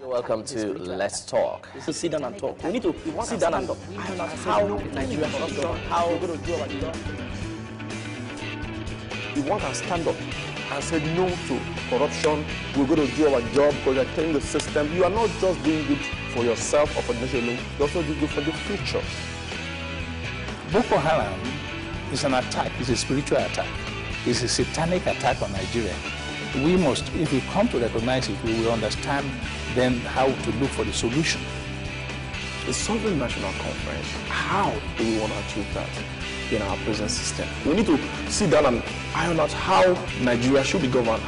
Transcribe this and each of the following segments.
You're welcome to Let's Talk. We should sit down and talk. We need to sit down and talk. How Nigeria should go, how we're going to do our job. We want to stand up and say no to corruption. We're going to do our job because we're telling the system, you are not just doing good for yourself or for the nation alone, you also do good for the future. Boko Haram is an attack, it's a spiritual attack. It's a satanic attack on Nigeria. We must, if we come to recognize it, we will understand then how to look for the solution. The Sovereign National Conference, how do we want to achieve that in our present system? We need to sit down and iron out how Nigeria should be governed.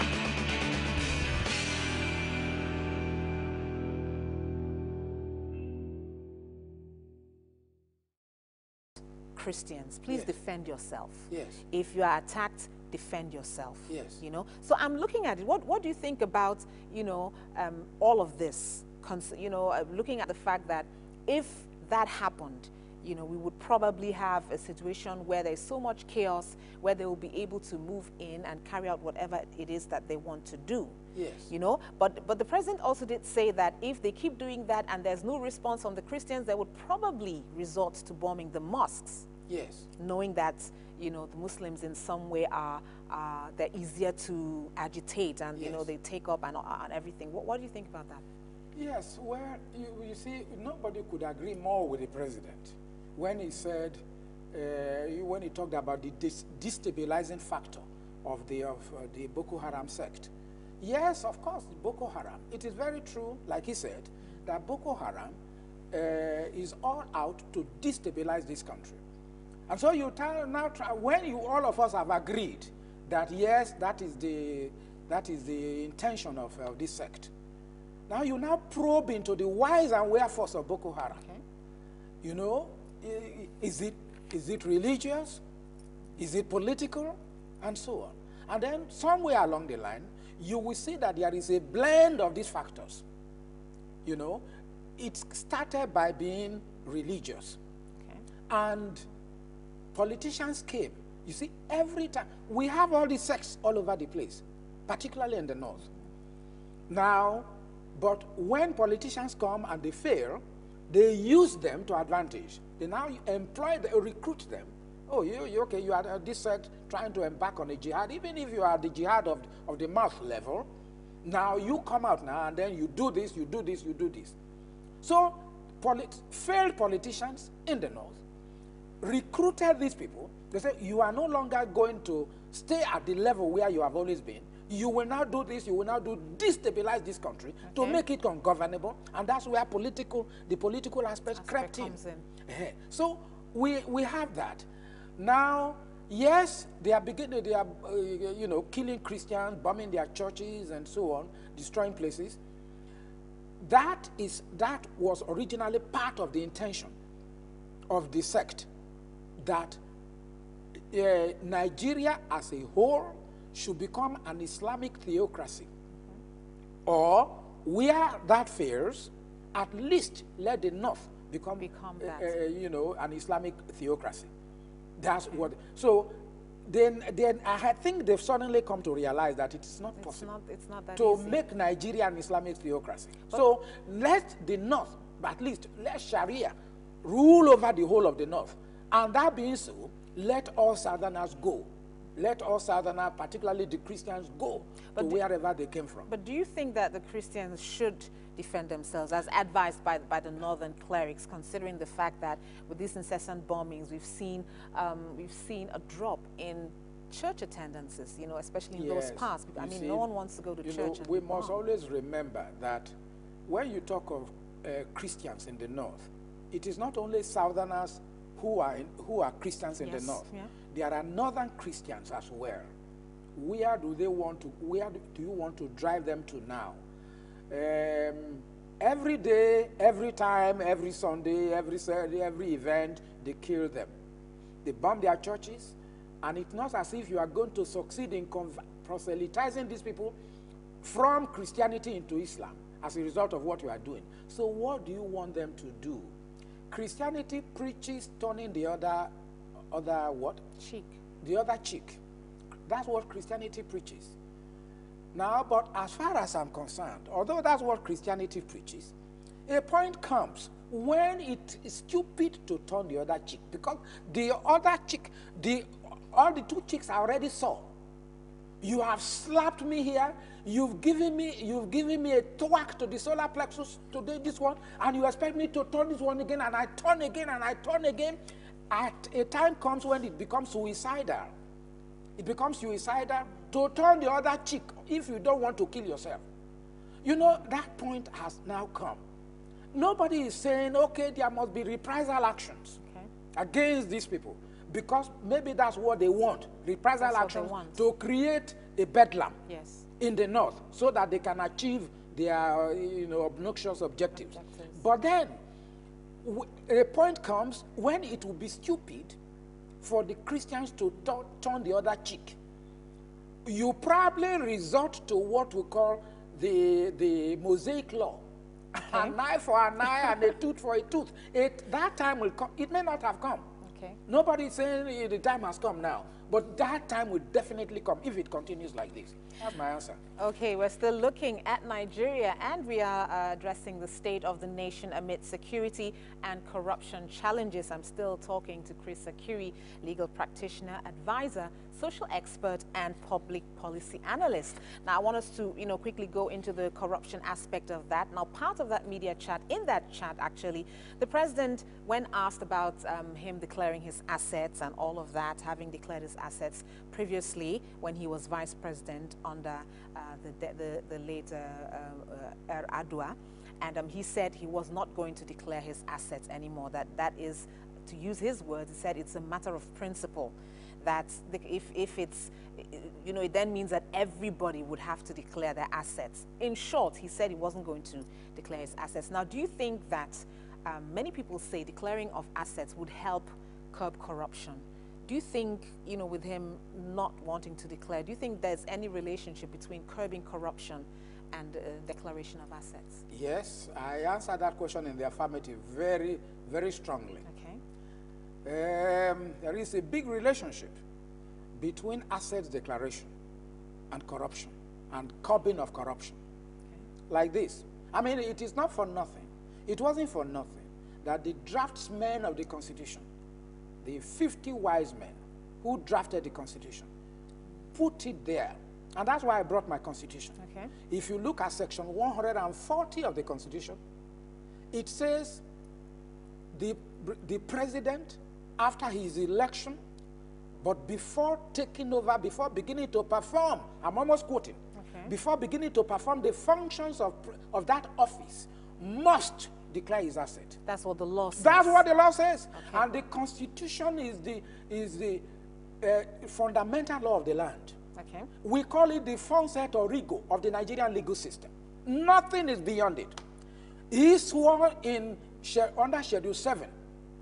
Christians, please defend yourself. Yes. If you are attacked, defend yourself. Yes. You know. So I'm looking at it. What do you think about, you know, all of this? You know, looking at the fact that if that happened, you know, we would probably have a situation where there's so much chaos, where they will be able to move in and carry out whatever it is that they want to do. Yes. You know, but the president also did say that if they keep doing that and there's no response from the Christians, they would probably resort to bombing the mosques. Yes. Knowing that, you know, the Muslims in some way they're easier to agitate and, you know, they take up and everything. What do you think about that? Yes, well, you see, nobody could agree more with the president when he said, when he talked about the destabilizing factor of the Boko Haram sect. Yes, of course, Boko Haram. It is very true, like he said, that Boko Haram is all out to destabilize this country. And so you when all of us have agreed that yes, that is the intention of this sect. Now you now probe into the whys and wherefores of Boko Haram. Okay. You know, is it religious? Is it political? And so on. And then somewhere along the line, you will see that there is a blend of these factors. You know, it started by being religious. Okay. And politicians came. You see, every time, we have all these sects all over the place, particularly in the north. Now, but when politicians come and they fail, they use them to advantage. They now employ, they recruit them. Oh, okay, you are this sect trying to embark on a jihad. Even if you are the jihad of the mouth level, now you come out now and then you do this, you do this, you do this. So, failed politicians in the north recruited these people. They said, you are no longer going to stay at the level where you have always been. You will now do this, you will now destabilize this country to make it ungovernable, and that's where the political aspect crept in. So we have that. Now, yes, they are you know, killing Christians, bombing their churches and so on, destroying places. That was originally part of the intention of the sect, that Nigeria as a whole should become an Islamic theocracy. Or, where that fails, at least let the North become you know, an Islamic theocracy. That's what. So, then I think they've suddenly come to realize that it is not possible to make Nigeria an Islamic theocracy. But so, let the North, at least let Sharia rule over the whole of the North. And that being so, let all Southerners go. Let all Southerners, particularly the Christians, go to wherever they came from. But do you think that the Christians should defend themselves, as advised by the northern clerics, considering the fact that with these incessant bombings, we've seen a drop in church attendances, you know, especially in those parts? I mean, no one wants to go to church. We must always remember that when you talk of Christians in the north, it is not only Southerners who are Christians in the north. Yeah. There are northern Christians as well. Where do you want to drive them to now? Every day, every time, every Sunday, every Saturday, every event, they kill them. They bomb their churches, and it's not as if you are going to succeed in proselytizing these people from Christianity into Islam as a result of what you are doing. So what do you want them to do? Christianity preaches turning the other what? Cheek. The other cheek. That's what Christianity preaches. Now, but as far as I'm concerned, although that's what Christianity preaches, a point comes when it is stupid to turn the other cheek, because the other cheek, all the two cheeks are already sore. You have slapped me here. You've given me a thwack to the solar plexus today, this one, and you expect me to turn this one again, and I turn again, and I turn again. At a time comes when it becomes suicidal. It becomes suicidal to turn the other cheek if you don't want to kill yourself. You know, that point has now come. Nobody is saying, okay, there must be reprisal actions against these people, because maybe that's what they want, reprisal actions to create a bedlam in the north so that they can achieve their obnoxious objectives. But then a point comes when it will be stupid for the Christians to turn the other cheek. You probably resort to what we call the Mosaic law. An eye for an eye and a tooth for a tooth. That time will come. It may not have come. Nobody is saying the time has come now. But that time will definitely come if it continues like this. That's my answer. Okay, we're still looking at Nigeria, and we are addressing the state of the nation amid security and corruption challenges. I'm still talking to Chris Akiri, legal practitioner, advisor, social expert, and public policy analyst. Now, I want us to, quickly go into the corruption aspect of that. Now, part of that media chat, in that chat, actually, the president, when asked about him declaring his assets and all of that, having declared his assets previously when he was vice president under the late Adua, and he said he was not going to declare his assets anymore. That is, to use his words, he said it's a matter of principle. That if it's, it then means that everybody would have to declare their assets. In short, he said he wasn't going to declare his assets. Now, do you think that many people say declaring of assets would help curb corruption? Do you think, with him not wanting to declare, do you think there's any relationship between curbing corruption and declaration of assets? Yes, I answered that question in the affirmative very, very strongly. There is a big relationship between assets declaration and corruption and curbing of corruption. Like this. I mean, it is not for nothing. It wasn't for nothing that the draftsmen of the Constitution, the 50 wise men who drafted the Constitution, put it there. And that's why I brought my Constitution. If you look at section 140 of the Constitution, it says the president, after his election, but before taking over, before beginning to perform, I'm almost quoting, before beginning to perform the functions of that office, must declare his asset. That's what the law says. That's what the law says. And the Constitution is the fundamental law of the land. We call it the Fonset Origo of the Nigerian legal system. Nothing is beyond it. He swore under Schedule 7,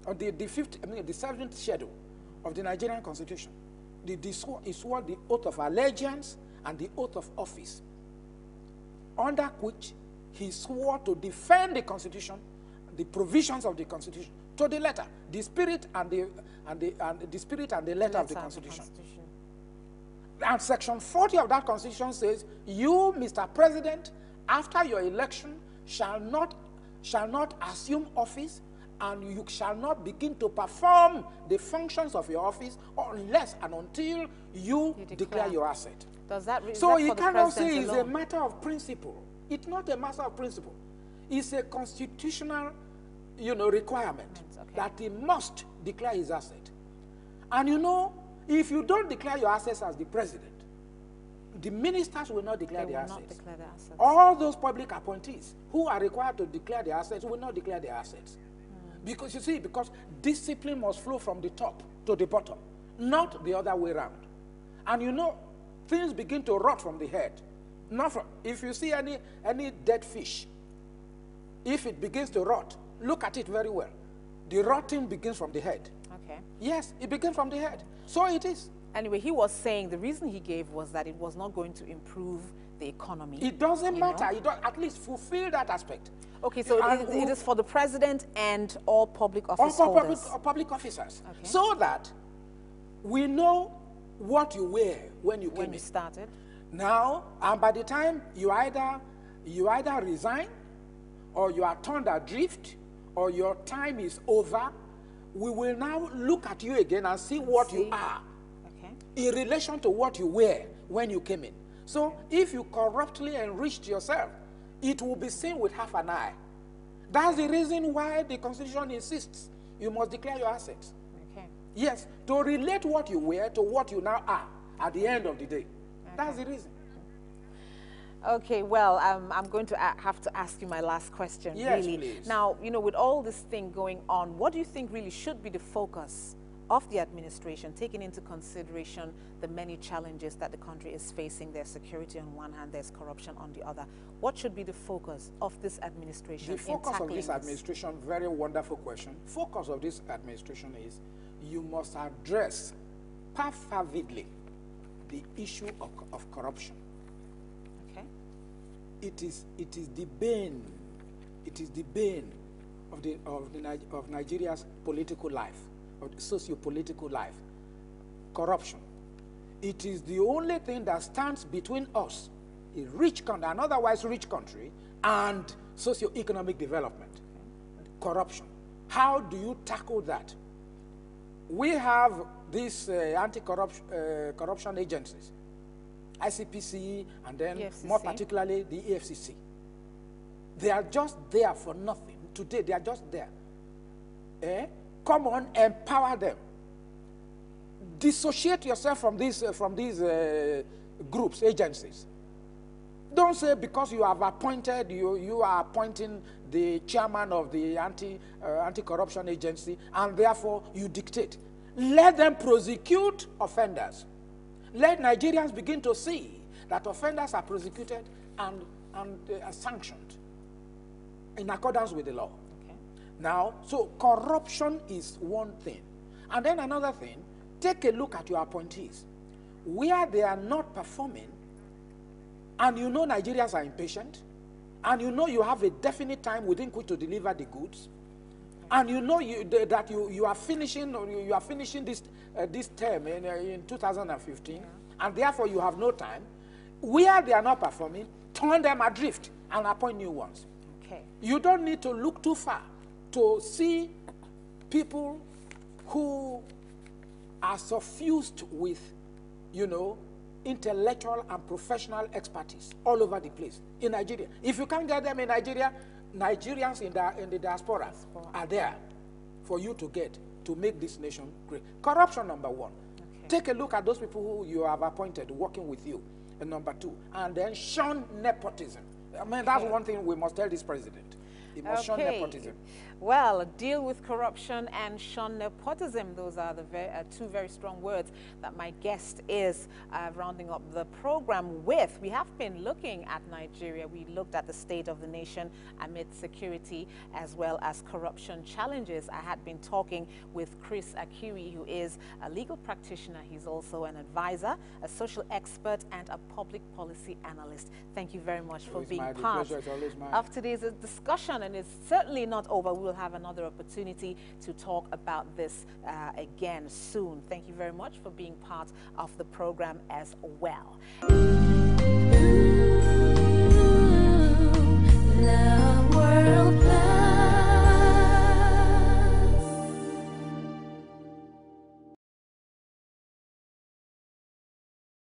or the 7th schedule of the Nigerian Constitution. He swore the oath of allegiance and the oath of office, under which he swore to defend the Constitution, the provisions of the Constitution, to the letter, the spirit and the letter of the Constitution. And section 40 of that Constitution says, you, Mr. President, after your election, shall not assume office, and you shall not begin to perform the functions of your office unless and until you declare your asset. So you cannot say it's a matter of principle. It's not a matter of principle. It's a constitutional, requirement that he must declare his asset. And if you don't declare your assets as the president, the ministers will not declare their assets. All those public appointees who are required to declare their assets will not declare their assets. Because because discipline must flow from the top to the bottom, not the other way around. And things begin to rot from the head. If you see any dead fish, if it begins to rot, look at it very well. The rotting begins from the head. Yes, it begins from the head. So it is. Anyway, he was saying the reason he gave was that it was not going to improve the economy. It doesn't matter. You don't at least fulfill that aspect. Okay, so it is for the president and all public office holders. All public officers. So that we know what you wear when you came in. When you started. Now, and by the time you either resign, or you are turned adrift, or your time is over, we will now look at you again and see what you are in relation to what you were when you came in. So if you corruptly enriched yourself, it will be seen with half an eye. That's the reason why the Constitution insists you must declare your assets. Okay. Yes, to relate what you were to what you now are at the end of the day. Okay. That's the reason. Okay, well, I'm going to have to ask you my last question. Yes, really. Please. Now, you know, with all this thing going on, what do you think really should be the focus of the administration, taking into consideration the many challenges that the country is facing? There's security on one hand, there's corruption on the other. What should be the focus of this administration? The focus of this administration, very wonderful question. Focus of this administration is you must address perfervidly the issue of corruption. Okay. It is the bane of Nigeria's political life, of the socio-political life. Corruption. It is the only thing that stands between us, a rich country, an otherwise rich country, and socio-economic development. Corruption. How do you tackle that? We have these anti-corruption agencies, ICPC, and then EFCC. More particularly the EFCC. They are just there for nothing. Today, they are just there. Come on, empower them. Dissociate yourself from these groups, agencies. Don't say because you have appointed, you are appointing the chairman of the anti-corruption agency, and therefore you dictate. Let them prosecute offenders. Let Nigerians begin to see that offenders are prosecuted and sanctioned in accordance with the law. Okay. Now, so corruption is one thing. And then another thing, take a look at your appointees. Where they are not performing, and you know Nigerians are impatient, and you know you have a definite time within which to deliver the goods, and you know that you are finishing this term in 2015, and therefore you have no time. Where they are not performing, turn them adrift and appoint new ones. Okay. You don't need to look too far to see people who are suffused with, you know, intellectual and professional expertise all over the place in Nigeria. If you can't get them in Nigeria, Nigerians in the diaspora are there for you to get to make this nation great. Corruption, number one. Okay. Take a look at those people who you have appointed working with you, and number two. And then shun nepotism. I mean, that's one thing we must tell this president. He must shun nepotism. Well, deal with corruption and shun nepotism. Those are the two very strong words that my guest is rounding up the program with. We have been looking at Nigeria. We looked at the state of the nation amid security as well as corruption challenges. I had been talking with Chris Akiri, who is a legal practitioner. He's also an advisor, a social expert, and a public policy analyst. Thank you very much for being part of today's discussion. And it's certainly not over. We will have another opportunity to talk about this again soon. Thank you very much for being part of the program as well.